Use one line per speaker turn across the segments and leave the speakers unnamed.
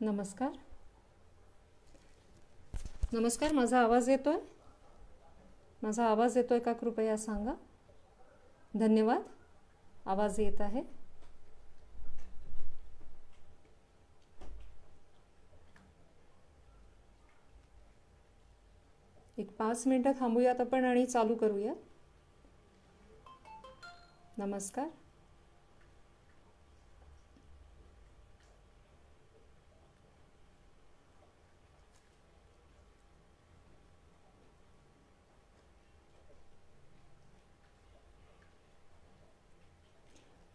नमस्कार. नमस्कार. माझा आवाज येतोय? माझा आवाज येतोय का कृपया सांगा. धन्यवाद. आवाज येत आहे. एक 5 मिनिटं थांबूयात आपण आणि चालू करूया. नमस्कार.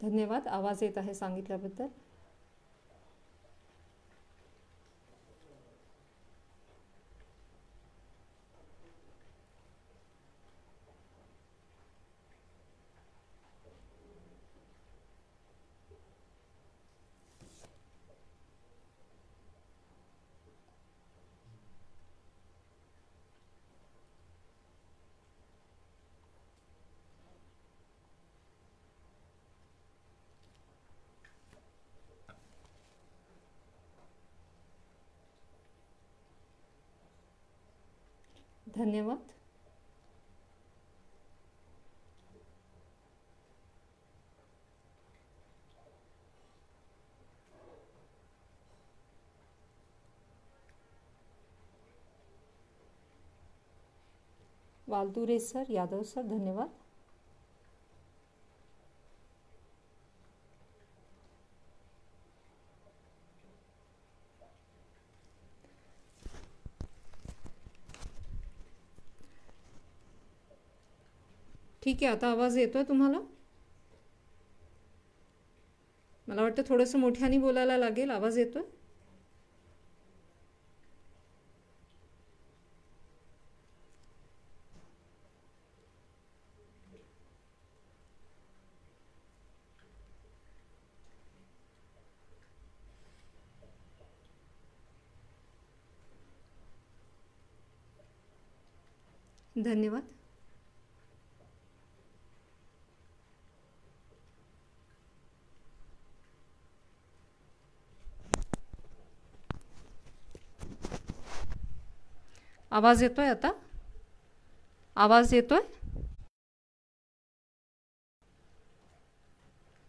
धन्यवाद. आवाज येत आहे सांगितल्याबद्दल. धन्यवाद. वालतुरे सर, यादव सर, धन्यवाद. ठीक आहे. आता आवाज येतोय तुम्हाला? मला वाटतं थोडंसं मोठ्याने बोलायला लागेल. आवाज येतोय? धन्यवाद. आवाज येतोय आता? आवाज येतोय?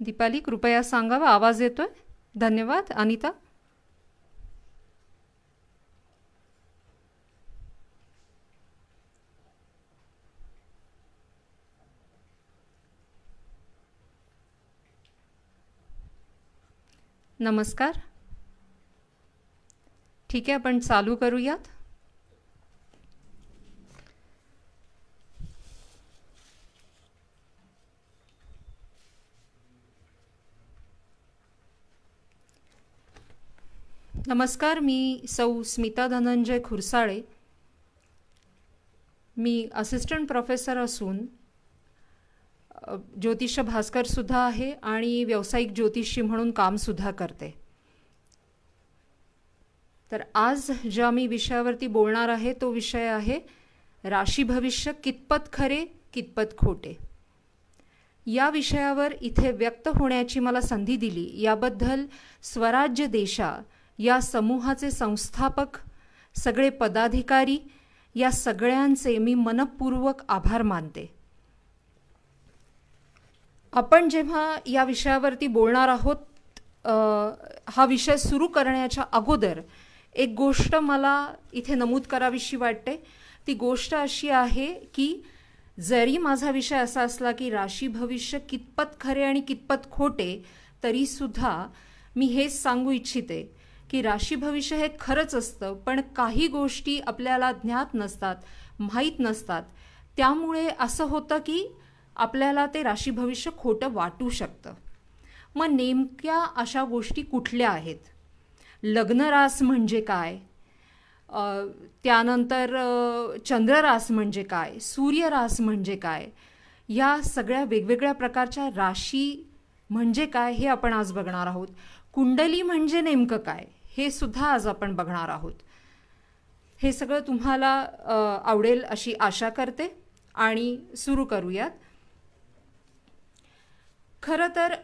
दीपाली कृपया सांगावा आवाज येतोय? धन्यवाद. अनिता? नमस्कार. ठीक आहे, आपण चालू करूयात. नमस्कार. मी सौ स्मिता धनंजय खुरसाळे. मी असिस्टंट प्रोफेसर असून ज्योतिष भास्कर सुद्धा आहे आणि व्यावसायिक ज्योतिषी म्हणून काम सुद्धा करते. तर आज ज्या मी विषयावरती बोलणार आहे तो विषय आहे राशी भविष्य कितपत खरे कितपत खोटे. या विषयावर इथे व्यक्त होण्याची मला संधी दिली याबद्दल स्वराज्य देशा या समूहाचे संस्थापक, सगळे पदाधिकारी, या सगळ्यांचे मी मनपूर्वक आभार मानते. आपण जेव्हा या विषयावरती बोलणार आहोत, हा विषय सुरू करण्याच्या अगोदर एक गोष्ट मला इथे नमूद करावीशी वाटते. ती गोष्ट अशी आहे की जरी माझा विषय असा असला की राशी भविष्य कितपत खरे आणि कितपत खोटे, तरीसुद्धा मी हेच सांगू इच्छिते की राशी भविष्य हे खरंच असतं, पण काही गोष्टी आपल्याला ज्ञात नसतात, माहीत नसतात. त्यामुळे असं होतं की आपल्याला ते राशी भविष्य खोटं वाटू शकतं. मग नेमक्या अशा गोष्टी कुठल्या आहेत? लग्नरास म्हणजे काय? त्यानंतर चंद्ररास म्हणजे काय? सूर्यरास म्हणजे काय? या सगळ्या वेगवेगळ्या प्रकारच्या राशी म्हणजे काय हे आपण आज बघणार आहोत. कुंडली म्हणजे नेमकं काय हे सुद्धा आज आपण बघणार आहोत. हे सगळं तुम्हाला आवडेल अशी आशा करते आणि सुरू करूयात. खरं तर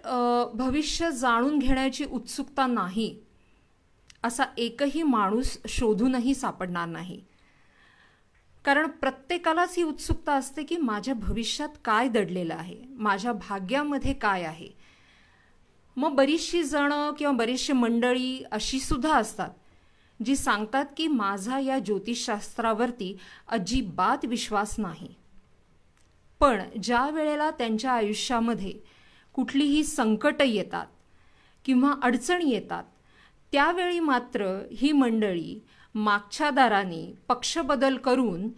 भविष्य जाणून घेण्याची उत्सुकता नाही असा एकही माणूस शोधूनही सापडणार नाही. कारण प्रत्येकालाच ही उत्सुकता असते की माझ्या भविष्यात काय दडलेलं आहे, माझ्या भाग्यामध्ये काय आहे. मग बरीचशी जणं किंवा बरीचशी मंडळी अशी सुद्धा असतात जी सांगतात की माझा या ज्योतिषशास्त्रावरती अजिबात विश्वास नाही. पण ज्या वेळेला त्यांच्या आयुष्यामध्ये कुठलीही संकटं येतात किंवा अडचणी येतात, त्यावेळी मात्र ही मंडळी मागच्या दाराने पक्षबदल करून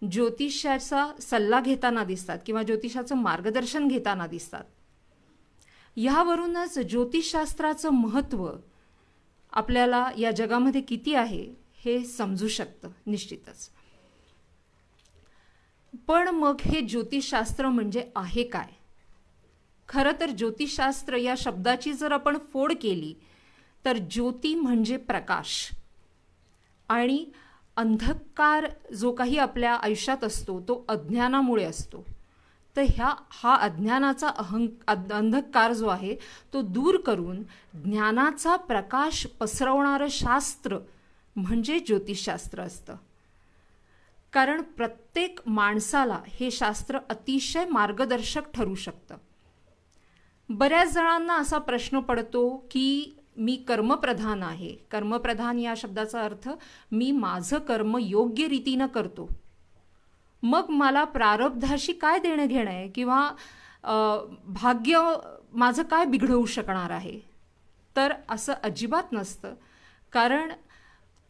ज्योतिषाचा सल्ला घेताना दिसतात किंवा ज्योतिषाचं मार्गदर्शन घेताना दिसतात. ह्यावरूनच ज्योतिषशास्त्राचं महत्त्व आपल्याला या जगामध्ये किती आहे हे समजू शकतं निश्चितच. पण मग हे ज्योतिषशास्त्र म्हणजे आहे काय? खरं तर ज्योतिषशास्त्र या शब्दाची जर आपण फोड केली तर ज्योती म्हणजे प्रकाश, आणि अंधकार जो काही आपल्या आयुष्यात असतो तो अज्ञानामुळे असतो. तर हा अज्ञानाचा अंधकार जो आहे तो दूर करून ज्ञानाचा प्रकाश पसरवणारं शास्त्र म्हणजे ज्योतिषशास्त्र असतं. कारण प्रत्येक माणसाला हे शास्त्र अतिशय मार्गदर्शक ठरू शकतं. बऱ्याच जणांना असा प्रश्न पडतो की मी कर्मप्रधान आहे. कर्मप्रधान या शब्दाचा अर्थ मी माझं कर्म योग्य रीतीनं करतो, मग मला प्रारब्धाशी काय देणं घेणं आहे किंवा भाग्य माझं काय बिघडवू शकणार आहे. तर असं अजिबात नसतं. कारण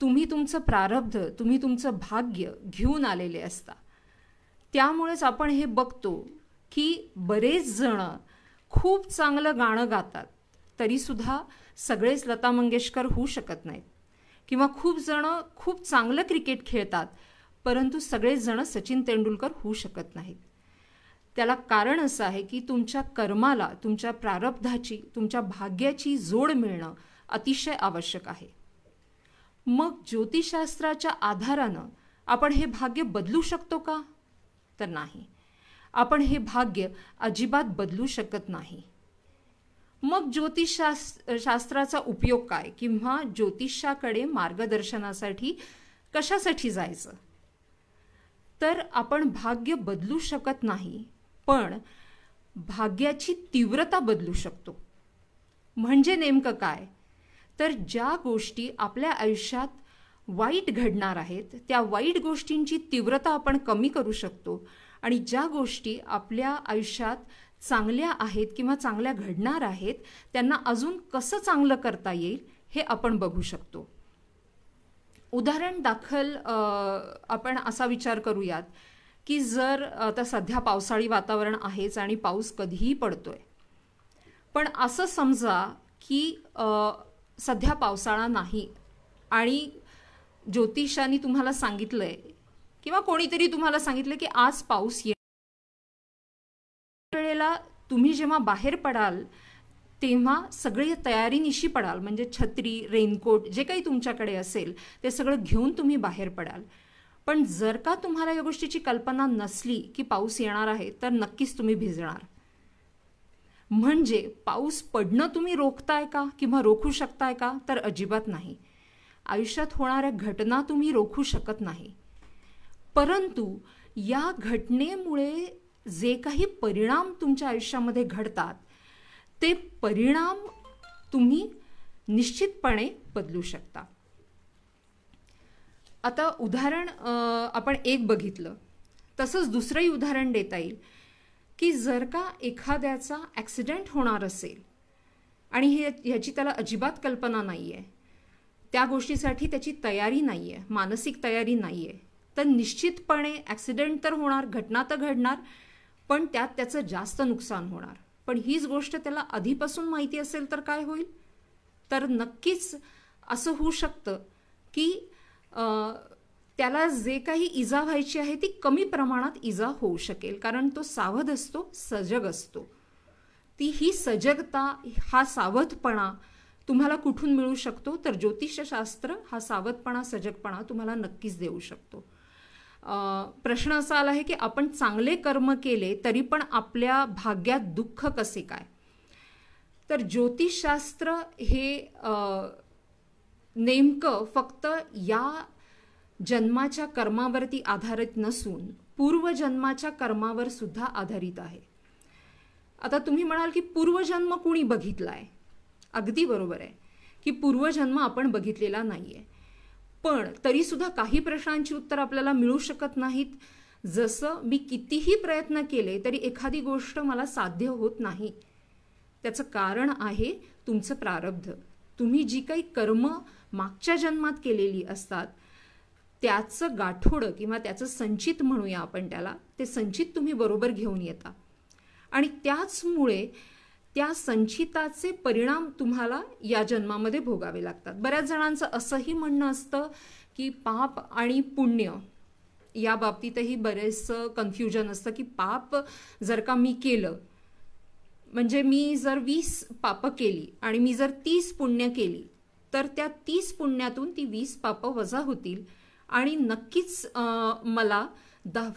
तुम्ही तुमचं प्रारब्ध, तुम्ही तुमचं भाग्य घेऊन आलेले असता. त्यामुळेच आपण हे बघतो की बरेच जण खूप चांगलं गाणं गातात तरीसुद्धा सगळेच लता मंगेशकर होऊ शकत नाहीत, किंवा खूप जण खूप चांगलं क्रिकेट खेळतात परंतु सगळेच जण सचिन तेंडुलकर होऊ शकत नाहीत. त्याला कारण असं आहे की तुमच्या कर्माला, तुमच्या प्रारब्धाची, तुमच्या भाग्याची जोड मिळणं अतिशय आवश्यक आहे. मग ज्योतिषशास्त्राच्या आधारानं आपण हे भाग्य बदलू शकतो का? तर नाही, आपण हे भाग्य अजिबात बदलू शकत नाही. मग ज्योतिषशास्त्राचा उपयोग काय, किंवा ज्योतिषाकडे मार्गदर्शनासाठी कशासाठी जायचं? तर आपण भाग्य बदलू शकत नाही, पण भाग्याची तीव्रता बदलू शकतो. म्हणजे नेमकं काय? तर ज्या गोष्टी आपल्या आयुष्यात वाईट घडणार आहेत त्या वाईट गोष्टींची तीव्रता आपण कमी करू शकतो, आणि ज्या गोष्टी आपल्या आयुष्यात चांगल्या आहेत किंवा चांगल्या घडणार आहेत त्यांना अजून कसं चांगलं करता येईल हे आपण बघू शकतो. उदाहरण दाखल आपण असा विचार करूयात की जर आता सध्या पावसाळी वातावरण आहेच आणि पाऊस कधीही पडतोय, पण असं समजा की सध्या पावसाळा नाही आणि ज्योतिषांनी तुम्हाला सांगितलंय किंवा कोणीतरी तुम्हाला सांगितलं की आज पाऊस येईल. वेळेला तुम्ही जेव्हा बाहेर पडाल तेव्हा सगळे तयारीनिशी पडाल, म्हणजे छत्री, रेनकोट जे काही तुमच्याकडे असेल ते सगळं घेऊन तुम्ही बाहेर पडाल. पण जर का तुम्हाला या गोष्टीची कल्पना नसली की पाऊस येणार आहे तर नक्कीच तुम्ही भिजणार. म्हणजे पाऊस पडणं तुम्ही रोखताय का किंवा रोखू शकताय का? तर अजिबात नाही. आयुष्यात होणाऱ्या घटना तुम्ही रोखू शकत नाही, परंतु या घटनेमुळे जे काही परिणाम तुमच्या आयुष्यामध्ये घडतात ते परिणाम तुम्ही निश्चितपणे बदलू शकता. आता उदाहरण आपण एक बघितलं, तसंच दुसरंही उदाहरण देता येईल की जर का एखाद्याचा ॲक्सिडेंट होणार असेल आणि ह्याची त्याला अजिबात कल्पना नाही आहे, त्या गोष्टीसाठी त्याची तयारी नाही आहे, मानसिक तयारी नाही आहे, तर निश्चितपणे ॲक्सिडेंट तर होणार, घटना तर घडणार, पण त्यात त्याचं जास्त नुकसान होणार. पण हीच गोष्ट त्याला आधीपासून माहिती असेल तर काय होईल? तर नक्कीच असं होऊ शकतं की त्याला जे काही इजा व्हायची आहे ती कमी प्रमाणात इजा होऊ शकेल, कारण तो सावध असतो, सजग असतो. ही सजगता, हा सावधपणा तुम्हाला कुठून मिळू शकतो? तर ज्योतिषशास्त्र हा सावधपणा, सजगपणा तुम्हाला नक्कीच देऊ शकतो. प्रश्न असा आला आहे की आपण चांगले कर्म केले तरी पण आपल्या भाग्यात दुःख कसे काय? तर ज्योतिषशास्त्र हे नेमकं फक्त या जन्माच्या कर्मावरती आधारित नसून पूर्वजन्माच्या कर्मावर सुद्धा आधारित आहे. आता तुम्ही म्हणाल की पूर्वजन्म कुणी बघितलाय? अगदी बरोबर आहे की पूर्वजन्म आपण बघितलेला नाहीये, पण तरी सुद्धा काही प्रश्नांची उत्तर आपल्याला मिळू शकत नाहीत. जसं मी कितीही प्रयत्न केले तरी एखादी गोष्ट मला साध्य होत नाही. त्याचं कारण आहे तुमचं प्रारब्ध. तुम्ही जी काही कर्म मागच्या जन्मात केलेली असतात त्याचं गाठोडं किंवा त्याचं संचित म्हणूया आपण त्याला, ते संचित तुम्ही बरोबर घेऊन येता आणि त्याचमुळे त्या संचिताचे परिणाम तुम्हाला या जन्मामध्ये भोगावे लागतात. बऱ्याच जणांचं असंही म्हणणं असतं की पाप आणि पुण्य या बाबतीतही बरेचसं कन्फ्युजन असतं की पाप जर का मी केलं, म्हणजे मी जर 20 पापं केली आणि मी जर 30 पुण्य केली तर त्या 30 पुण्यातून ती 20 पापं वजा होतील आणि नक्कीच मला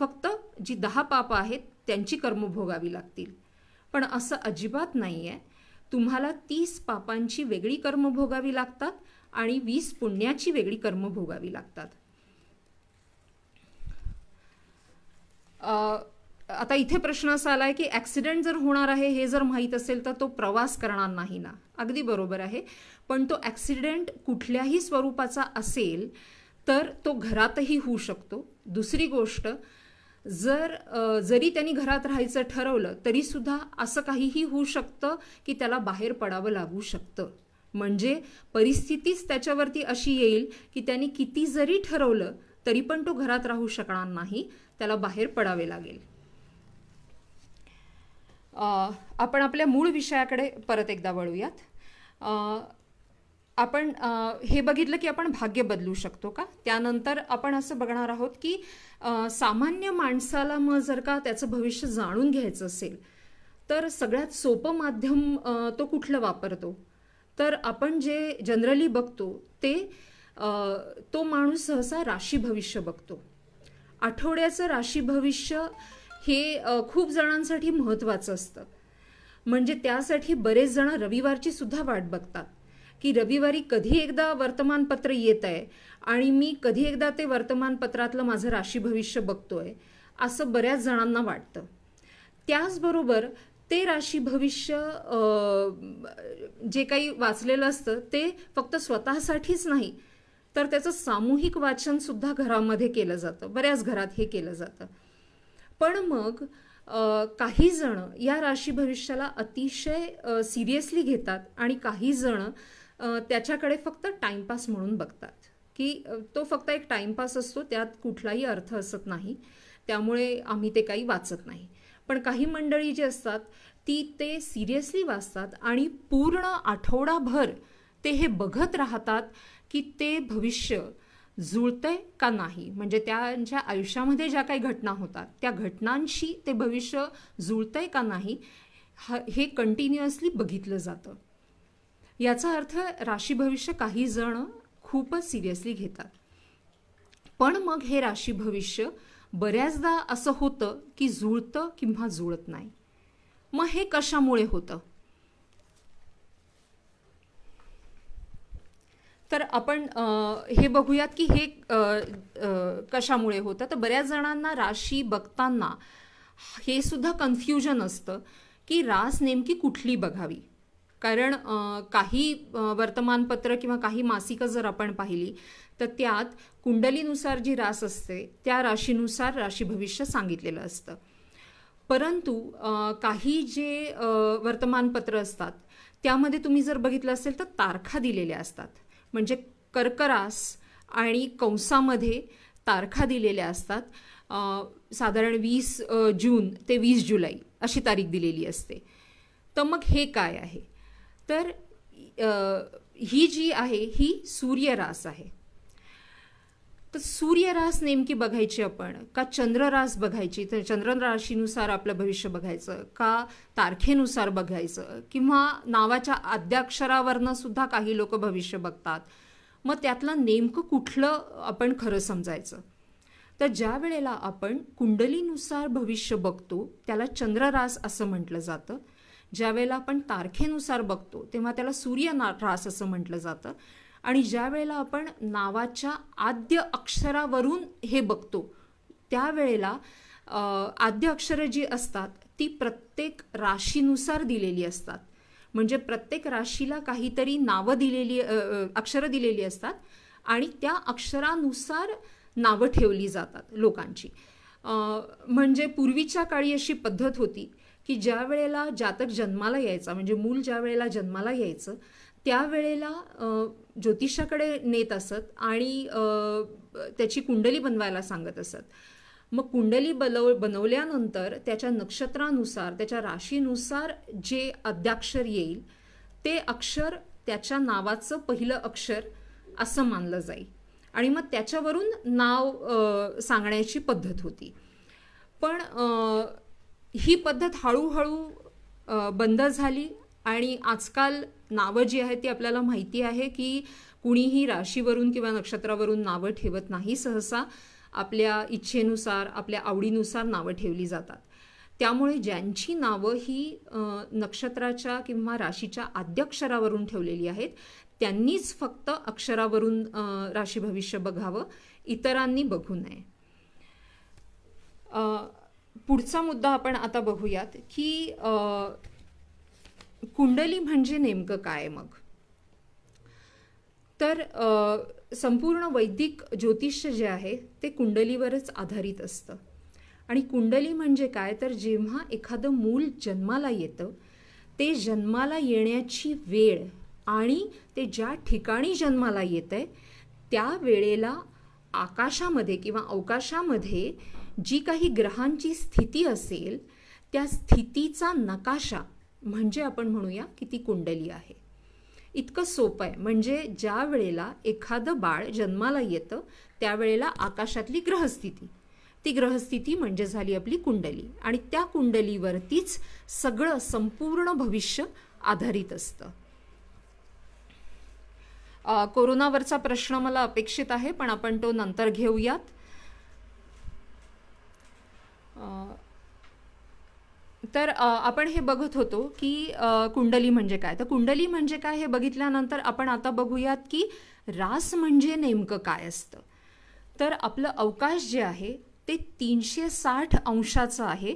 फक्त जी 10 पापं आहेत त्यांची कर्म भोगावी लागतील. पण असं अजिबात नाही आहे. तुम्हाला 30 पापांची वेगळी कर्म भोगावी लागतात आणि 20 पुण्याची वेगळी कर्म भोगावी लागतात. आता इथे प्रश्न असा आलाय की ॲक्सिडेंट जर होणार आहे हे जर माहीत असेल तर तो प्रवास करणार नाही ना? अगदी बरोबर आहे, पण तो ॲक्सिडेंट कुठल्याही स्वरूपाचा असेल तर तो घरातही होऊ शकतो. दुसरी गोष्ट, जरी त्यांनी घरात राहायचं ठरवलं तरी सुद्धा असं काहीही होऊ शकतं की त्याला बाहेर पडावं लागू शकतं. म्हणजे परिस्थितीच त्याच्यावरती अशी येईल की त्यांनी किती जरी ठरवलं तरी पण तो घरात राहू शकणार नाही, त्याला बाहेर पडावे लागेल. आपण आपल्या मूळ विषयाकडे परत एकदा वळूयात. आपण हे बघितलं की आपण भाग्य बदलू शकतो का? त्यानंतर आपण असं बघणार आहोत की सामान्य माणसाला मग जर का त्याचं भविष्य जाणून घ्यायचं असेल तर सगळ्यात सोपं माध्यम तो कुठलं वापरतो? तर आपण जे जनरली बघतो ते तो माणूस सहसा राशी भविष्य बघतो. आठवड्याचं राशी भविष्य हे खूप जणांसाठी महत्त्वाचं असतं. म्हणजे त्यासाठी बरेच जण रविवारची सुद्धा वाट बघतात की रविवारी कधी एकदा वर्तमानपत्र येत आहे आणि मी कधी एकदा ते वर्तमानपत्रातलं माझं राशी भविष्य बघतोय, असं बऱ्याच जणांना वाटतं. त्याचबरोबर ते राशी भविष्य जे काही वाचलेलं असतं ते फक्त स्वतःसाठीच नाही तर त्याचं सामूहिक वाचन सुद्धा घरामध्ये केलं जातं. बऱ्याच घरात हे केलं जातं. पण मग काही जण या राशी भविष्याला अतिशय सिरियसली घेतात आणि काही जण त्याच्याकडे फक्त टाइमपास म्हणून बघतात की तो फक्त एक टाइमपास असतो, त्यात कुठलाही अर्थ असत नाही, त्यामुळे आम्ही ते काही वाचत नाही. पण काही मंडळी जी असतात ती ते सिरियसली वाचतात आणि पूर्ण आठवडाभर ते हे बघत राहतात की ते भविष्य जुळतंय का नाही. म्हणजे त्यांच्या आयुष्यामध्ये ज्या काही घटना होतात त्या घटनांशी ते भविष्य जुळतंय का नाही हे कंटिन्युअसली बघितलं जातं. याचा अर्थ राशी भविष्य काही जण खूपच सिरियसली घेतात. पण मग हे राशी भविष्य बऱ्याचदा असं होतं की जुळतं किंवा जुळत नाही. मग हे कशामुळे होतं? तर आपण हे बघूयात की हे कशामुळे होतं. तर बऱ्याच जणांना राशी बघताना हे सुद्धा कन्फ्युजन असतं की रास नेमकी कुठली बघावी. कारण काही वर्तमानपत्र किंवा काही मासिकं जर आपण पाहिली तर त्यात कुंडलीनुसार जी रास असते त्या राशीनुसार राशी भविष्य सांगितलेलं असतं. परंतु काही जे वर्तमानपत्र असतात त्यामध्ये तुम्ही जर बघितलं असेल तर तारखा दिलेल्या असतात. म्हणजे कर्करास आणि कंसामध्ये तारखा दिलेल्या असतात. साधारण 20 जून ते 20 जुलै अशी तारीख दिलेली असते. तर मग हे काय आहे? तर ही जी आहे ही सूर्यरास आहे. तर सूर्यरास नेमकी बघायची आपण का चंद्ररास बघायची? तर चंद्र राशीनुसार आपलं भविष्य बघायचं का तारखेनुसार बघायचं किंवा नावाच्या आद्याक्षरावरनं सुद्धा काही लोक भविष्य बघतात. मग त्यातलं नेमकं कुठलं आपण खरं समजायचं? तर ज्या वेळेला आपण कुंडलीनुसार भविष्य बघतो त्याला चंद्ररास असं म्हटलं जातं. ज्या वेळेला आपण तारखेनुसार बघतो तेव्हा त्याला सूर्यरास असं म्हटलं जातं. आणि ज्या वेळेला आपण नावाच्या आद्य अक्षरावरून हे बघतो त्यावेळेला आद्य अक्षरं जी असतात ती प्रत्येक राशीनुसार दिलेली असतात. म्हणजे प्रत्येक राशीला काहीतरी नावं दिलेली अक्षरं दिलेली असतात आणि त्या अक्षरानुसार नावं ठेवली जातात लोकांची. म्हणजे पूर्वीच्या काळी अशी पद्धत होती की ज्या वेळेला जातक जन्माला यायचा, म्हणजे मूल ज्या वेळेला जन्माला यायचं त्यावेळेला ज्योतिषाकडे नेत असत आणि त्याची कुंडली बनवायला सांगत असत. मग कुंडली बनवल्यानंतर त्याच्या नक्षत्रानुसार त्याच्या राशीनुसार जे आद्याक्षर येईल ते अक्षर त्याच्या नावाचं पहिलं अक्षर असं मानलं जाईल आणि मग त्याच्यावरून नाव सांगण्याची पद्धत होती. पण ही पद्धत हळूहळू बंद झाली आणि आजकाल नावं जी आहेत ती आपल्याला माहिती आहे की कुणीही राशीवरून किंवा नक्षत्रावरून नावं ठेवत नाही. सहसा आपल्या इच्छेनुसार आपल्या आवडीनुसार नावं ठेवली जातात. त्यामुळे ज्यांची नावं ही नक्षत्राच्या किंवा राशीच्या आद्याक्षरावरून ठेवलेली आहेत त्यांनीच फक्त अक्षरावरून राशी भविष्य बघावं, इतरांनी बघू नये. पुढचा मुद्दा आपण आता बघूयात की कुंडली म्हणजे नेमकं काय. मग तर संपूर्ण वैदिक ज्योतिष्य जे आहे ते कुंडलीवरच आधारित असतं. आणि कुंडली म्हणजे काय तर जेव्हा एखादं मूल जन्माला येतं ते जन्माला येण्याची वेळ आणि ते ज्या ठिकाणी जन्माला येतंय त्या वेळेला आकाशामध्ये किंवा अवकाशामध्ये जी काही ग्रहांची स्थिती असेल त्या स्थितीचा नकाशा म्हणजे आपण म्हणूया की ती कुंडली आहे. इतकं सोपं आहे. म्हणजे ज्या वेळेला एखादं बाळ जन्माला येतं त्यावेळेला आकाशातली ग्रहस्थिती, ती ग्रहस्थिती म्हणजे झाली आपली कुंडली आणि त्या कुंडलीवरतीच सगळं संपूर्ण भविष्य आधारित असतं. कोरोनावरचा प्रश्न मला अपेक्षित आहे पण आपण तो नंतर घेऊयात. तर आपण हे बघत होतो की कुंडली म्हणजे काय. तर कुंडली म्हणजे काय हे बघितल्यानंतर आपण आता बघूयात की रास म्हणजे नेमकं काय असतं. तर आपलं अवकाश जे आहे ते 360 अंशाचं आहे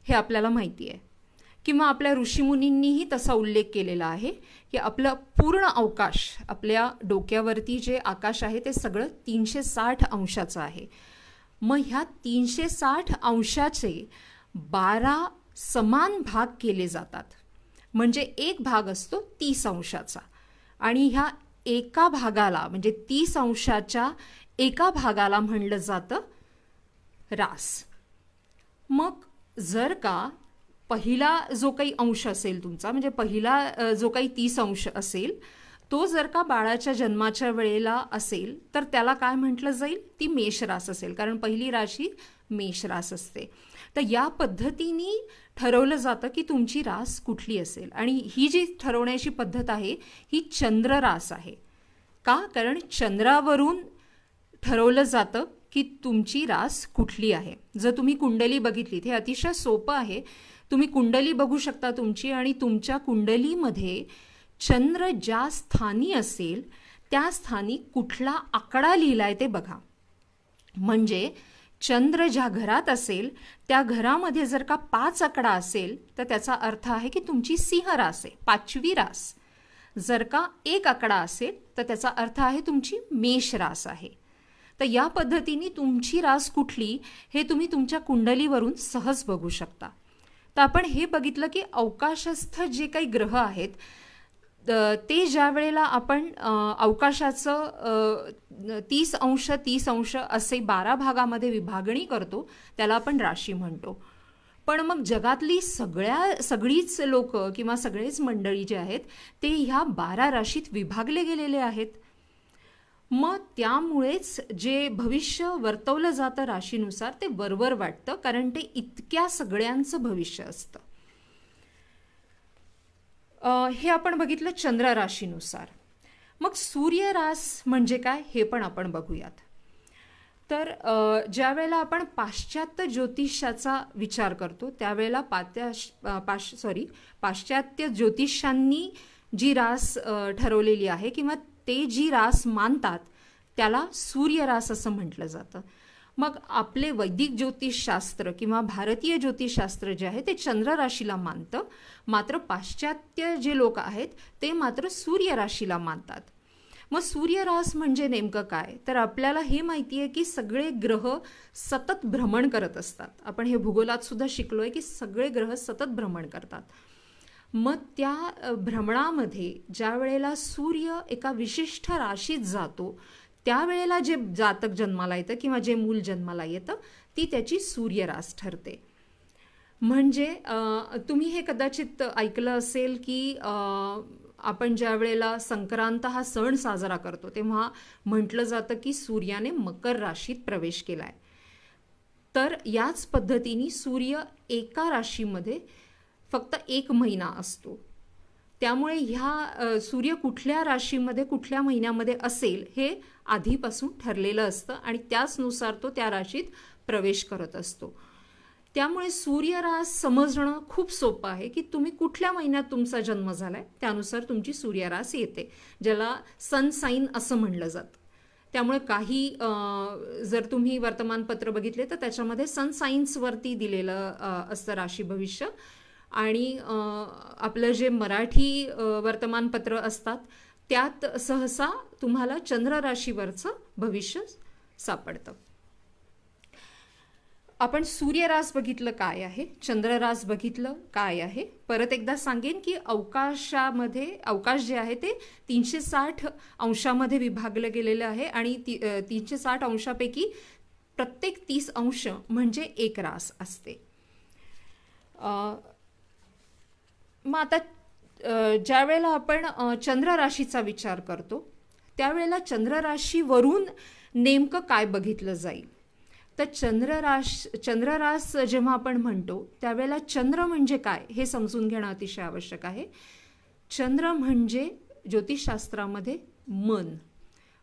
हे आपल्याला माहिती आहे किंवा आपल्या ऋषीमुनींनीही तसा उल्लेख केलेला आहे की आपलं पूर्ण अवकाश, आपल्या डोक्यावरती जे आकाश आहे ते सगळं 360 अंशाचं आहे. मग ह्या 360 अंशाचे 12 समान भाग केले जातात. म्हणजे एक भाग असतो 30 अंशाचा आणि ह्या एका भागाला म्हणजे 30 अंशाच्या एका भागाला म्हणलं जातं रास. मग जर का पहिला जो काही अंश असेल तुमचा, म्हणजे पहिला जो काही 30 अंश असेल तो जर का बाळाच्या जन्माच्या वेळेला असेल तर त्याला काय म्हटलं जाईल, ती मेषरास असेल, कारण पहिली राशी मेषरास असते. तर या पद्धतीने ठरवलं जातं की तुमची रास कुठली असेल आणि ही जी ठरवण्याची पद्धत आहे ही चंद्ररास आहे. का? कारण चंद्रावरून ठरवलं जातं की तुमची रास कुठली आहे. जर तुम्ही कुंडली बघितलीत, हे अतिशय सोपं आहे, तुम्ही कुंडली बघू शकता तुमची आणि तुमच्या कुंडलीमध्ये चंद्र ज्या स्थानी असेल त्या स्थानी कुठला आकडा लिहिलाय ते बघा. म्हणजे चंद्र ज्या घरात असेल त्या घरामध्ये जर का 5 आकडा असेल तर त्याचा अर्थ आहे की तुमची सिंह रास आहे, 5वी रास. जर का 1 आकडा असेल तर त्याचा अर्थ आहे तुमची मेष रास आहे. तर या पद्धतीने तुमची रास कुठली हे तुम्ही तुमच्या कुंडलीवरून सहज बघू शकता. तर आपण हे बघितलं की अवकाशस्थ जे काही ग्रह आहेत ते ज्या वेळेला आपण अवकाशाचं 30 अंश 30 अंश असे 12 भागामध्ये विभागणी करतो त्याला आपण राशी म्हणतो. पण मग जगातली सगळीच लोक किंवा सगळेच मंडळी जे आहेत ते ह्या 12 राशीत विभागले गेलेले आहेत. मग त्यामुळेच जे भविष्य वर्तवलं जातं राशीनुसार ते वरवर वाटतं, कारण ते इतक्या सगळ्यांचं भविष्य असतं. हे आपण बघितलं चंद्र राशीनुसार. मग सूर्य रास म्हणजे काय हे पण आपण बघूयात. तर ज्या वेळेला आपण पाश्चात्य ज्योतिषाचा विचार करतो त्यावेळेला पाश्चात्य ज्योतिषांनी जी रास ठरवलेली आहे किंवा ते जी रास मानतात त्याला सूर्यरास असं म्हटलं जातं. मग आपले वैदिक ज्योतिषशास्त्र किंवा भारतीय ज्योतिषशास्त्र जे आहे ते चंद्र राशीला मानतं, मात्र पाश्चात्य जे लोक आहेत ते मात्र सूर्य राशीला मानतात. मग सूर्यरास म्हणजे नेमकं काय, तर आपल्याला हे माहिती आहे की सगळे ग्रह सतत भ्रमण करत असतात. आपण हे भूगोलात सुद्धा शिकलोय की सगळे ग्रह सतत भ्रमण करतात. मग त्या भ्रमणामध्ये ज्या वेळेला सूर्य एका विशिष्ट राशीत जातो त्यावेळेला जे जातक जन्माला येतं किंवा जे मूल जन्माला येतं ती त्याची सूर्यरास ठरते. म्हणजे तुम्ही हे कदाचित ऐकलं असेल की आपण ज्या वेळेला संक्रांत हा सण साजरा करतो तेव्हा म्हटलं जातं की सूर्याने मकर राशीत प्रवेश केलाय. तर याच पद्धतीने सूर्य एका राशीमध्ये फक्त 1 महिना असतो. त्यामुळे ह्या सूर्य कुठल्या राशीमध्ये कुठल्या महिन्यामध्ये असेल हे आधीपासून ठरलेलं असतं आणि त्याचनुसार तो त्या राशीत प्रवेश करत असतो. त्यामुळे सूर्यरास समजणं खूप सोपं आहे की तुम्ही कुठल्या महिन्यात तुमचा जन्म झालाय त्यानुसार तुमची सूर्यरास येते, ज्याला सन साइन असं म्हणलं जातं. त्यामुळे काही जर तुम्ही वर्तमानपत्र बघितले तर त्याच्यामध्ये सन साइन्सवरती दिलेलं असतं राशी भविष्य. आणि आपलं जे मराठी वर्तमानपत्र असतात त्यात सहसा तुम्हाला चंद्र राशीवरचं भविष्य सापडतं. आपण सूर्यरास बघितलं काय आहे, चंद्ररास बघितलं काय आहे. परत एकदा सांगेन की अवकाशामध्ये अवकाश जे आहे ते 360 अंशामध्ये विभागलं गेलेलं आहे आणि 360 अंशापैकी प्रत्येक 30 अंश म्हणजे एक रास असते. मग आता ज्या वेळेला आपण चंद्र राशीचा विचार करतो त्यावेळेला चंद्र राशीवरून नेमकं काय बघितलं जाईल, तर चंद्ररास जेव्हा आपण म्हणतो त्यावेळेला चंद्र म्हणजे काय हे समजून घेणं अतिशय आवश्यक आहे. चंद्र म्हणजे ज्योतिषशास्त्रामध्ये मन.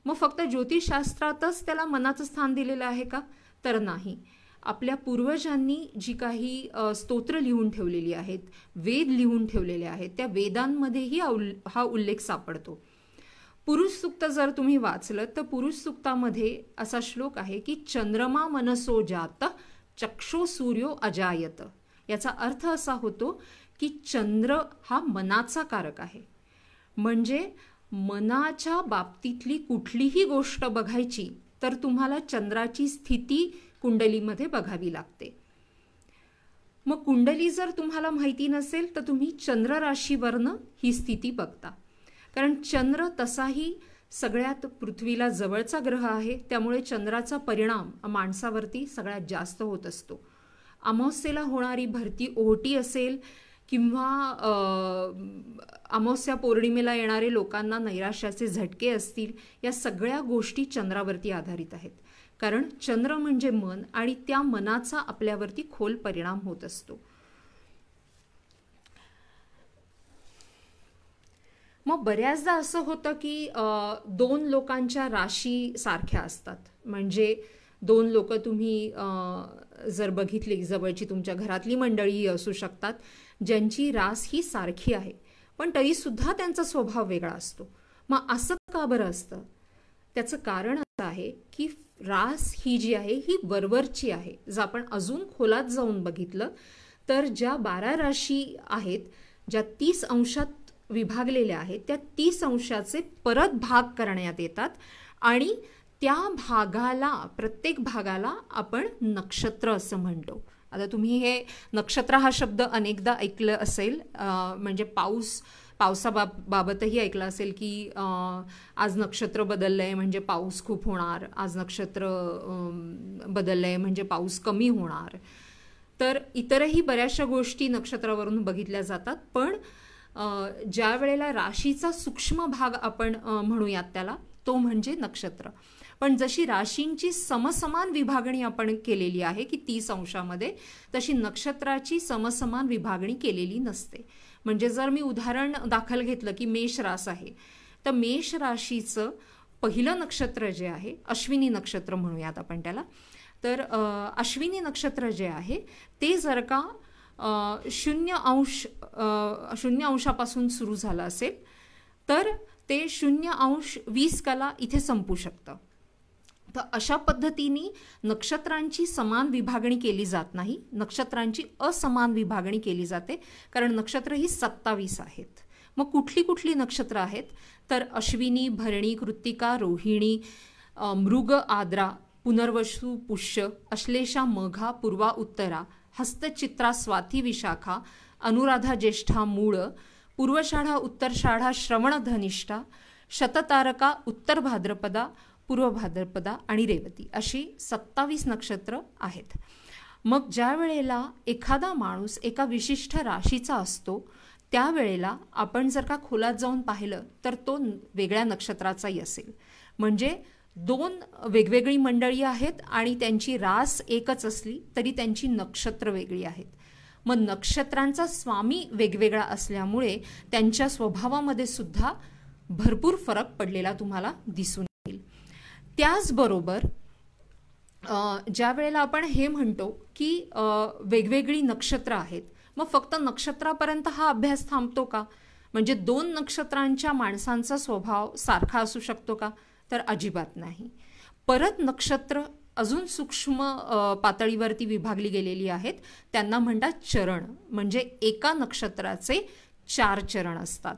मग फक्त ज्योतिषशास्त्रातच त्याला मनाचं स्थान दिलेलं आहे का, तर नाही. आपल्या पूर्वजांनी जी काही स्तोत्र लिहून ठेवलेली आहेत, वेद लिहून ठेवलेले आहेत, त्या वेदांमध्येही हा उल्लेख सापडतो. पुरुष सूक्त जर तुम्ही वाचलं तर पुरुष सूक्तामध्ये असा श्लोक आहे की चंद्रमा मनसो जात चक्षो सूर्यो अजायत. याचा अर्थ असा होतो की चंद्र हा मनाचा कारक आहे. म्हणजे मनाच्या बाबतीतली कुठलीही गोष्ट बघायची तर तुम्हाला चंद्राची स्थिती कुंडलीमध्ये बघावी लागते. मग कुंडली जर तुम्हाला माहिती नसेल तर तुम्ही चंद्र राशीवरनं ही स्थिती बघता. कारण चंद्र तसाही सगळ्यात पृथ्वीला जवळचा ग्रह आहे, त्यामुळे चंद्राचा परिणाम माणसावरती सगळ्यात जास्त होत असतो. अमावस्येला होणारी भरती ओहोटी असेल किंवा अमावस्या पौर्णिमेला येणारे लोकांना नैराश्याचे झटके असतील, या सगळ्या गोष्टी चंद्रावरती आधारित आहेत. कारण चंद्र म्हणजे मन आणि त्या मनाचा आपल्यावरती खोल परिणाम होत असतो. मग बऱ्याचदा असं होतं की 2 लोकांच्या राशी सारख्या असतात. म्हणजे 2 लोक तुम्ही जर बघितली, जवळची तुमच्या घरातली मंडळी असू शकतात ज्यांची रास ही सारखी आहे पण तरीसुद्धा त्यांचा स्वभाव वेगळा असतो. मग असं का बरं असतं, त्याचं कारण असं आहे की रास ही जी आहे ही वरवरची आहे. जर आपण अजून खोलात जाऊन बघितलं तर ज्या 12 राशी आहेत ज्या 30 अंशात विभागलेल्या आहेत त्या 30 अंशाचे परत भाग करण्यात येतात आणि त्या भागाला, प्रत्येक भागाला आपण नक्षत्र असं म्हणतो. आता तुम्ही हे नक्षत्र हा शब्द अनेकदा ऐकलं असेल. म्हणजे पावसाबाबतही ऐकलं असेल की आज नक्षत्र बदललंय म्हणजे पाऊस खूप होणार, आज नक्षत्र बदललंय म्हणजे पाऊस कमी होणार. तर इतरही बऱ्याचशा गोष्टी नक्षत्रावरून बघितल्या जातात. पण ज्या वेळेला राशीचा सूक्ष्म भाग आपण म्हणूयात त्याला, तो म्हणजे नक्षत्र. पण जशी राशींची समसमान विभागणी आपण केलेली आहे की 30 अंशामध्ये, तशी नक्षत्राची समसमान विभागणी केलेली नसते. म्हणजे जर मी उदाहरण दाखल घेतलं की मेष रास आहे तर मेष राशीचं पहिलं नक्षत्र जे आहे, अश्विनी नक्षत्र म्हणूयात आपण त्याला, तर अश्विनी नक्षत्र जे आहे ते जर का 0 अंशापासून सुरू झालं असेल तर ते 0° 20' इथे संपू शकतं. तर अशा पद्धतीने नक्षत्रांची समान विभागणी केली जात नाही, नक्षत्रांची असमान विभागणी केली जाते, कारण नक्षत्र ही 27 आहेत. मग कुठली कुठली नक्षत्र आहेत तर अश्विनी, भरणी, कृत्तिका, रोहिणी, मृग, आद्रा, पुनर्वसू, पुष्य, अश्लेषा, मघा, पूर्वा, उत्तरा, हस्तचित्रा, स्वाती, विशाखा, अनुराधा, ज्येष्ठा, मूळ, पूर्वषाढा, उत्तरषाढा, श्रवण, धनिष्ठा, शततारका, उत्तर भाद्रपदा, पूर्व भाद्रपदा आणि रेवती अशी 27 नक्षत्र आहेत. मग ज्या वेळेला एखादा माणूस एका विशिष्ट राशीचा असतो त्यावेळेला आपण जर का खोलात जाऊन पाहिलं तर तो वेगळ्या नक्षत्राचाही असेल. म्हणजे 2 वेगवेगळी मंडळी आहेत आणि त्यांची रास एकच असली तरी त्यांची नक्षत्र वेगळी आहेत. मग नक्षत्रांचा स्वामी वेगवेगळा असल्यामुळे त्यांच्या स्वभावामध्ये सुद्धा भरपूर फरक पडलेला तुम्हाला दिसून येईल. त्याचबरोबर ज्या वेळेला आपण हे म्हणतो की वेगवेगळी नक्षत्र आहेत, मग फक्त नक्षत्रापर्यंत हा अभ्यास थांबतो का? म्हणजे 2 नक्षत्रांच्या माणसांचा स्वभाव सारखा असू शकतो का? तर अजिबात नाही. परत नक्षत्र अजून सूक्ष्म पातळीवरती विभागली गेलेली आहेत, त्यांना म्हणतात चरण. म्हणजे एका नक्षत्राचे 4 चरण असतात.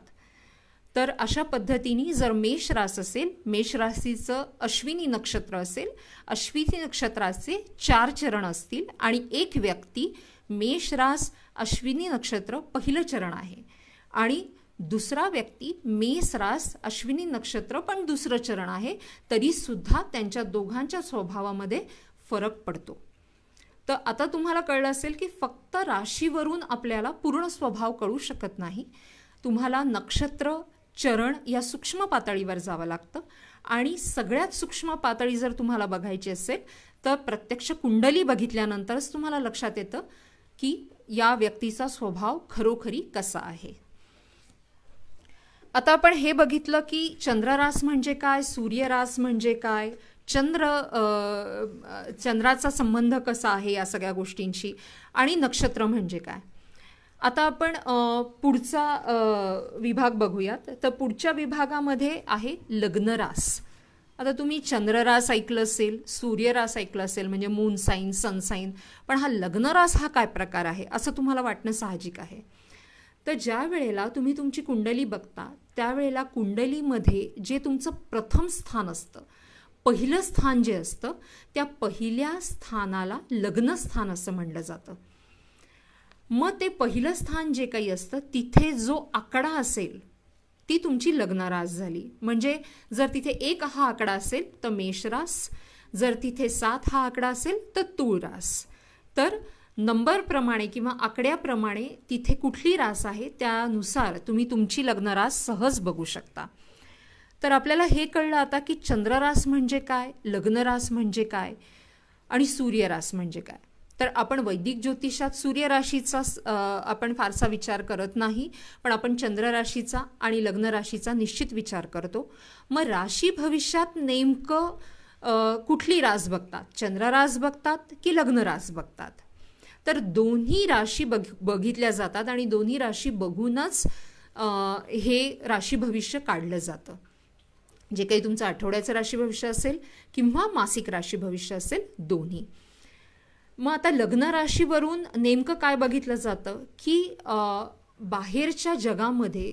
तर अशा पद्धतीने जर मेष रास असेल, मेष राशीचं अश्विनी नक्षत्र असेल, अश्विनी नक्षत्राचे 4 चरण असतील आणि एक व्यक्ती मेष रास अश्विनी नक्षत्र पहिलं चरण आहे आणि दुसरा व्यक्ती मेष रास अश्विनी नक्षत्र पण दुसरं चरण आहे, तरी सुद्धा त्यांच्या दोघांच्या स्वभावामध्ये फरक पडतो. तर आता तुम्हाला कळलं असेल की फक्त राशीवरून आपल्याला पूर्ण स्वभाव कळू शकत नाही. तुम्हाला नक्षत्र, चरण या सूक्ष्म पातळीवर जावं लागतं आणि सगळ्यात सूक्ष्म पातळी जर तुम्हाला बघायची असेल तर प्रत्यक्ष कुंडली बघितल्यानंतरच तुम्हाला लक्षात येतं की या व्यक्तीचा स्वभाव खरोखरी कसा आहे. आता आपण हे बघितलं की चंद्ररास म्हणजे काय, सूर्यरास म्हणजे काय, चंद्राचा संबंध कसा आहे या सगळ्या गोष्टींशी, आणि नक्षत्र म्हणजे काय. आता आपण पुढचा विभाग बघूयात. तर पुढच्या विभागामध्ये आहे लग्नरास. आता तुम्ही चंद्ररास ऐकलं असेल, सूर्यरास ऐकलं असेल म्हणजे मून साईन, सन साईन, पण हा लग्नरास हा काय प्रकार आहे असं तुम्हाला वाटणं साहजिक आहे. तर ज्या वेळेला तुम्ही तुमची कुंडली बघता त्यावेळेला कुंडलीमध्ये जे तुमचं प्रथम स्थान असतं, पहिलं स्थान जे असतं, त्या पहिल्या स्थानाला लग्नस्थान असं म्हणलं जातं. मग ते पहिलं स्थान जे काही असतं तिथे जो आकडा असेल ती तुमची लग्नरास झाली. म्हणजे जर तिथे 1 हा आकडा असेल तर मेषरास, जर तिथे 7 हा आकडा असेल तर तूळ रास. तर नंबरप्रमाणे किंवा आकड्याप्रमाणे तिथे कुठली रास आहे त्यानुसार तुम्ही तुमची लग्नरास सहज बघू शकता. तर आपल्याला हे कळलं आता की चंद्ररास म्हणजे काय, लग्नरास म्हणजे काय आणि सूर्यरास म्हणजे काय. तर आपण वैदिक ज्योतिषात सूर्यराशीचा आपण फारसा विचार करत नाही, पण आपण चंद्रराशीचा आणि लग्नराशीचा निश्चित विचार करतो. मग राशी भविष्यात नेमकं कुठली रास बघतात, चंद्ररास बघतात की लग्नरास बघतात. तर दोन्ही राशी बघितल्या जातात आणि दोन्ही राशी बघूनच हे राशी भविष्य काढलं जातं. जे काही तुमचं आठवड्याचं राशी भविष्य असेल किंवा मासिक राशी भविष्य असेल, दोन्ही. मग आता लग्न राशीवरून नेमकं काय बघितलं जातं की बाहेरच्या जगामध्ये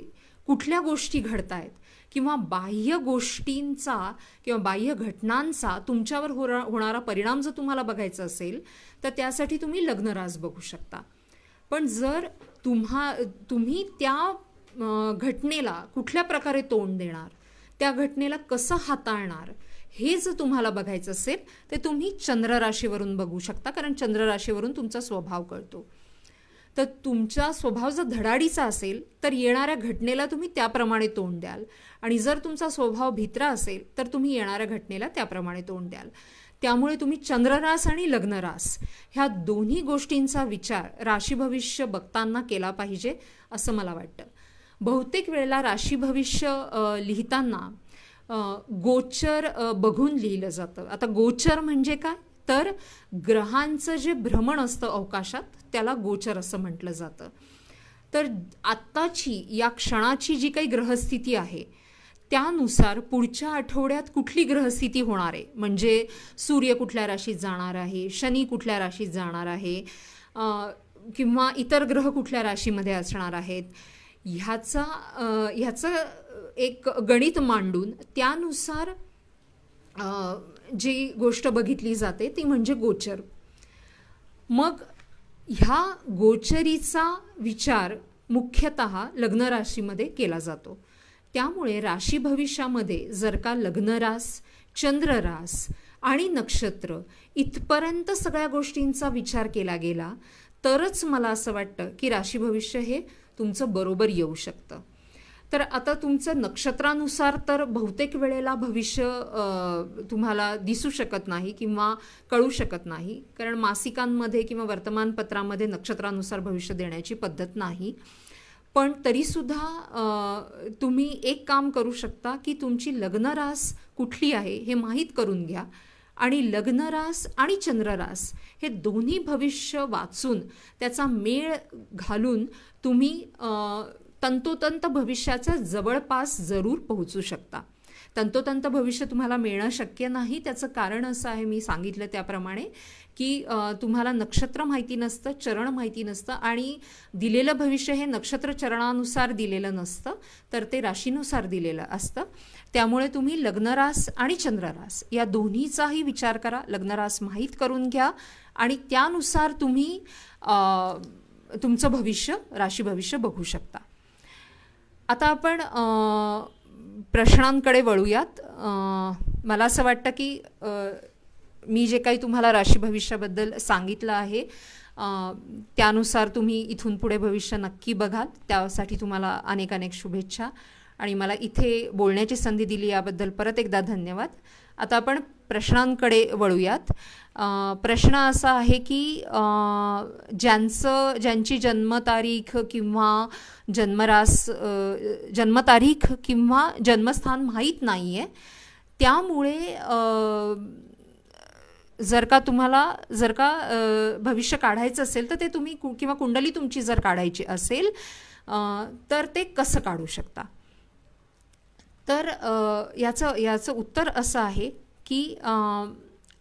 कुठल्या गोष्टी घडत आहेत किंवा बाह्य गोष्टींचा किंवा बाह्य घटनांचा तुमच्यावर होणारा परिणाम जर तुम्हाला बघायचा असेल तर त्यासाठी तुम्ही लग्नरास बघू शकता. पण जर तुम्ही त्या घटनेला कुठल्या प्रकारे तोंड देणार, त्या घटनेला कसं हाताळणार हे जर तुम्हाला बघायचं असेल तर तुम्ही चंद्रराशीवरून बघू शकता, कारण चंद्रराशीवरून तुमचा स्वभाव कळतो. तर तुमचा स्वभाव जर धडाडीचा असेल तर येणाऱ्या घटनेला तुम्ही त्याप्रमाणे तोंड द्याल, आणि जर तुमचा स्वभाव भित्रा असेल तर तुम्ही येणाऱ्या घटनेला त्याप्रमाणे तोंड द्याल. त्यामुळे तुम्ही चंद्ररास आणि लग्नरास ह्या दोन्ही गोष्टींचा विचार राशी भविष्य बघताना केला पाहिजे असं मला वाटतं. बहुतेक वेळेला राशी भविष्य लिहिताना गोचर बघून लिहिलं जातं. आता गोचर म्हणजे काय, तर ग्रहांचं जे भ्रमण असतं अवकाशात त्याला गोचर असं म्हटलं जातं. तर आत्ताची या क्षणाची जी काही ग्रहस्थिती आहे त्यानुसार पुढच्या आठवड्यात कुठली ग्रहस्थिती होणार आहे, म्हणजे सूर्य कुठल्या राशीत जाणार आहे, शनी कुठल्या राशीत जाणार आहे, किंवा इतर ग्रह कुठल्या राशीमध्ये असणार आहेत, ह्याचं एक गणित मांडून त्यानुसार जी गोष्ट बघितली जाते ती म्हणजे गोचर. मग ह्या गोचरीचा विचार मुख्यतः लग्न राशीमध्ये केला जातो. त्यामुळे राशी भविष्यामध्ये जर का लग्नरास, चंद्ररास आणि नक्षत्र इथपर्यंत सगळ्या गोष्टींचा विचार केला गेला तरच मला असं वाटतं की राशी भविष्य हे तुमचं बरोबर येऊ शकतं. तर आता तुमचं नक्षत्रानुसार तर बहुतेक वेळेला भविष्य तुम्हाला दिसू शकत नाही किंवा कळू शकत नाही, कारण मासिकांमध्ये किंवा वर्तमानपत्रामध्ये नक्षत्रानुसार भविष्य देण्याची पद्धत नाही. पण तरीसुद्धा तुम्ही एक काम करू शकता की तुमची लग्नरास कुठली आहे हे माहीत करून घ्या आणि लग्नरास आणि चंद्ररास हे दोन्ही भविष्य वाचून त्याचा मेळ घालून तुम्ही तंतोतंत भविष्याच्या जवळपास जरूर पोहोचू शकता. तंतोतंत भविष्य तुम्हाला मिळणं शक्य नाही. त्याचं कारण असं आहे, मी सांगितलं त्याप्रमाणे, की तुम्हाला नक्षत्र माहिती नसतं, चरण माहिती नसतं आणि दिलेलं भविष्य हे नक्षत्र चरणानुसार दिलेलं नसतं, तर ते राशीनुसार दिलेलं असतं. त्यामुळे तुम्ही लग्नरास आणि चंद्ररास या दोन्हीचाही विचार करा, लग्नरास माहीत करून घ्या आणि त्यानुसार तुम्ही तुमचं भविष्य, राशी भविष्य बघू शकता. आता आपण प्रश्नांकडे वळूयात. मला असं वाटतं की मी जे काही तुम्हाला राशी भविष्याबद्दल सांगितलं आहे त्यानुसार तुम्ही इथून पुढे भविष्य नक्की बघाल. त्यासाठी तुम्हाला अनेक अनेक शुभेच्छा आणि मला इथे बोलण्याची संधी दिली याबद्दल परत एकदा धन्यवाद. आता आपण प्रश्नांकडे वळूयात. प्रश्न असा आहे की ज्यांची जन्मतारीख किंवा जन्मतारीख किंवा जन्मस्थान माहीत नाही आहे, त्यामुळे जर का भविष्य काढायचं असेल तर ते तुम्ही किंवा कुंडली तुमची जर काढायची असेल तर ते कसं काढू शकता. तर याचं उत्तर असं आहे की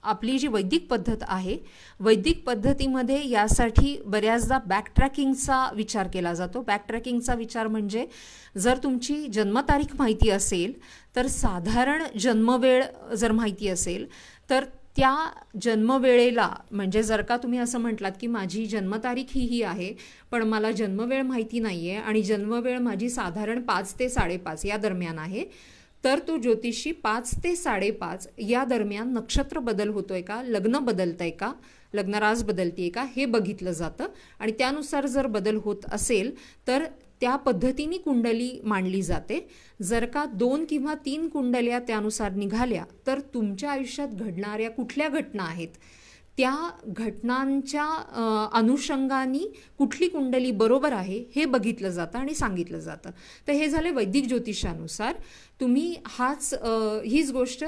आपली जी वैदिक पद्धत आहे, वैदिक पद्धतीमध्ये यासाठी बऱ्याचदा बॅकट्रॅकिंगचा विचार केला जातो. बॅकट्रॅकिंगचा विचार म्हणजे जर तुमची जन्मतारीख माहिती असेल तर साधारण जन्मवेळ जर माहिती असेल तर त्या जन्मवेळेला, म्हणजे जर का तुम्ही असं म्हटलात की माझी जन्मतारीख ही आहे पण मला जन्मवेळ माहिती नाही आहे आणि जन्मवेळ माझी साधारण 5 ते 5:30 या दरम्यान आहे, तर तो ज्योतिषी 5 ते 5:30 या दरम्यान नक्षत्र बदल होतोय का, लग्न बदलतंय का, लग्नरास बदलतीये का हे बघितलं जातं आणि त्यानुसार जर बदल होत असेल तर त्या पद्धतीने कुंडली मांडली जाते. जर का 2 किंवा 3 कुंडल्या त्यानुसार निघाल्या तर तुमच्या आयुष्यात घडणाऱ्या कुठल्या घटना आहेत त्या घटनांच्या अनुषंगाने कुठली कुंडली बरोबर आहे हे बघितलं जातं आणि सांगितलं जातं. तर हे झाले वैदिक ज्योतिषानुसार. तुम्ही हीच गोष्ट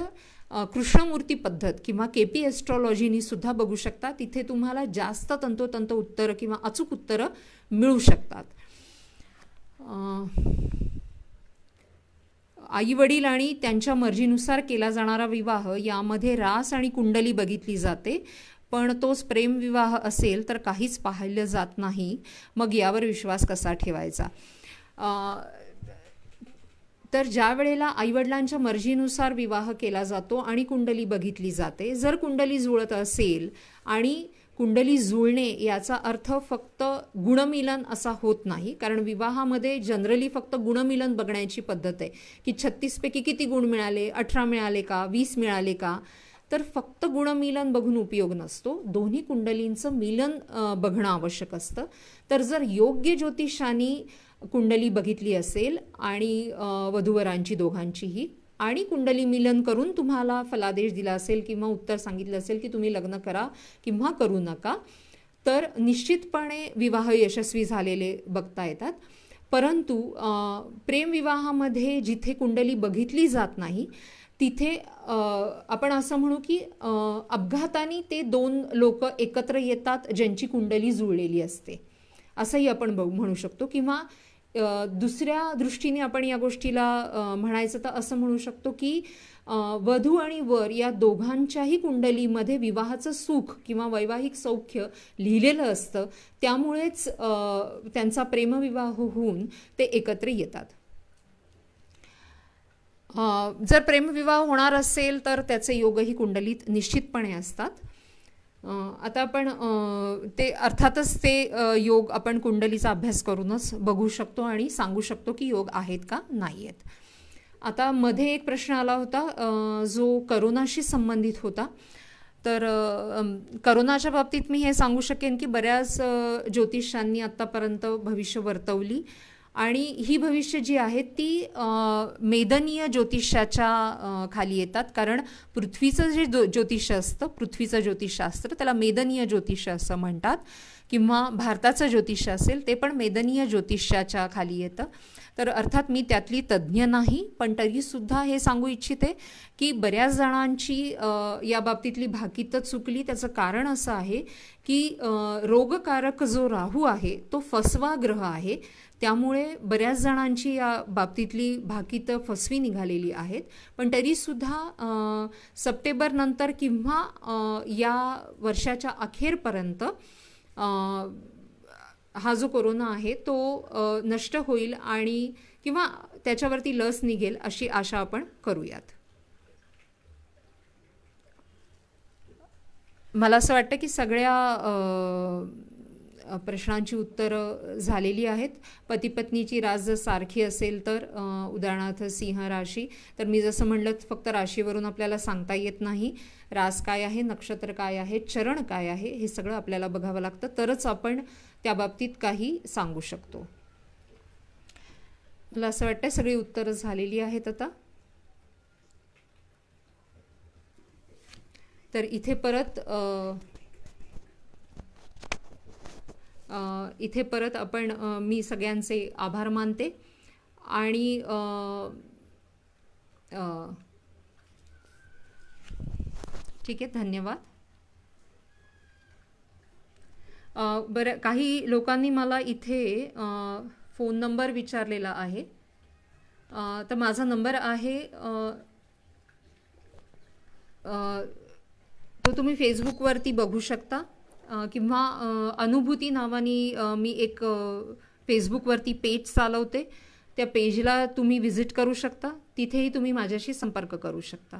कृष्णमूर्ती पद्धत किंवा केपी एस्ट्रॉलॉजीनी सुद्धा बघू शकता. तिथे तुम्हाला जास्त तंतोतंत उत्तरं किंवा अचूक उत्तरं मिळू शकतात. आई वडील आणि त्यांच्या मर्जीनुसार केला जाणारा विवाह यामध्ये रास आणि कुंडली बघितली जाते, पण तोच प्रेमविवाह असेल तर काहीच पाहिलं जात नाही. मग यावर विश्वास कसा ठेवायचा. तर ज्या वेळेला आईवडिलांच्या मर्जीनुसार विवाह केला जातो आणि कुंडली बघितली जाते, जर कुंडली जुळत असेल आणि कुंडली जुळणे याचा अर्थ फक्त गुणमिलन असा होत नाही, कारण विवाहामध्ये जनरली फक्त गुणमिलन बघण्याची पद्धत आहे की 36 पैकी किती गुण मिळाले, 18 मिळाले का, 20 मिळाले का. तर फक्त गुणमिलन बघून उपयोग नसतो, दोन्ही कुंडलींचं मिलन बघणं आवश्यक असतं. तर जर योग्य ज्योतिषाने कुंडली बघितली असेल आणि वधूवरांची दोघांचीही आणि कुंडली मिलन करून तुम्हाला फलादेश दिला असेल किंवा उत्तर सांगितलं असेल की तुम्ही लग्न करा किंवा करू नका, तर निश्चितपणे विवाह यशस्वी झालेले बघता येतात. परंतु प्रेमविवाहामध्ये जिथे कुंडली बघितली जात नाही तिथे आपण असं म्हणू की अपघाताने ते 2 लोक एकत्र येतात ज्यांची कुंडली जुळलेली असते, असंही आपण म्हणू शकतो. किंवा दुसऱ्या दृष्टीने आपण या गोष्टीला म्हणायचं तर असं म्हणू शकतो की वधू आणि वर या दोघांच्याही कुंडलीमध्ये विवाहाचं सुख किंवा वैवाहिक सौख्य लिहिलेलं असतं, त्यामुळेच त्यांचा प्रेमविवाह होऊन ते एकत्र येतात. जर प्रेमविवाह होणार असेल तर त्याचे योगही कुंडलीत निश्चितपणे असतात. आता आपण ते अर्थातच ते योग आपण कुंडलीचा अभ्यास करूनच बघू शकतो आणि सांगू शकतो की योग आहेत का नाही आहेत. आता मध्ये एक प्रश्न आला होता जो करोनाशी संबंधित होता. तर करोनाच्या बाबतीत मी हे सांगू शकेन की बऱ्याच ज्योतिषांनी आत्तापर्यंत भविष्य वर्तवली आणि ही भविष्य जी आहेत ती मेदनीय ज्योतिषाच्या खाली येतात. कारण पृथ्वीचं जे ज्योतिष असतं, पृथ्वीचं ज्योतिषशास्त्र, त्याला मेदनीय ज्योतिष असं म्हणतात. किंवा भारताचं ज्योतिष असेल ते पण मेदनीय ज्योतिषाच्या खाली येतं. तर अर्थात मी त्यातली तज्ज्ञ नाही, पण तरीसुद्धा हे सांगू इच्छिते की बऱ्याच जणांची या बाबतीतली भाकीतं चुकली. त्याचं कारण असं आहे की रोगकारक जो राहू आहे तो फसवा ग्रह आहे, त्यामुळे बऱ्याच जणांची या बाबतीतली भाकीतं फसवी निघालेली आहेत. पण तरीसुद्धा सप्टेंबर नंतर किंवा या वर्षाच्या अखेरपर्यंत हा जो कोरोना आहे तो नष्ट होईल आणि किंवा त्याच्यावरती लस निघेल अशी आशा आपण करूयात. मला असं वाटतं की सगळ्या प्रश्नांची उत्तरं झालेली आहेत. पती पत्नीची रास जर सारखी असेल तर उदाहरणार्थ सिंह राशी, तर मी जसं म्हणलं फक्त राशीवरून आपल्याला सांगता येत नाही. रास काय आहे, नक्षत्र काय आहे, चरण काय आहे, हे सगळं आपल्याला बघावं लागतं, तरच आपण त्या बाबतीत काही सांगू शकतो. मला असं वाटतं सगळी उत्तरं झालेली आहेत आता. तर इथे परत आपण मी सगळ्यांचे आभार मानते आणि ठीक आहे, धन्यवाद. बरं, काही लोकांनी मला इथे फोन नंबर विचारलेला आहे. तर माझा नंबर आहे तो तुम्ही फेसबुकवरती बघू शकता किंवा अनुभूती नावाने मी एक फेसबुकवरती पेज चालवते, त्या पेजला तुम्ही व्हिजिट करू शकता, तिथेही तुम्ही माझ्याशी संपर्क करू शकता.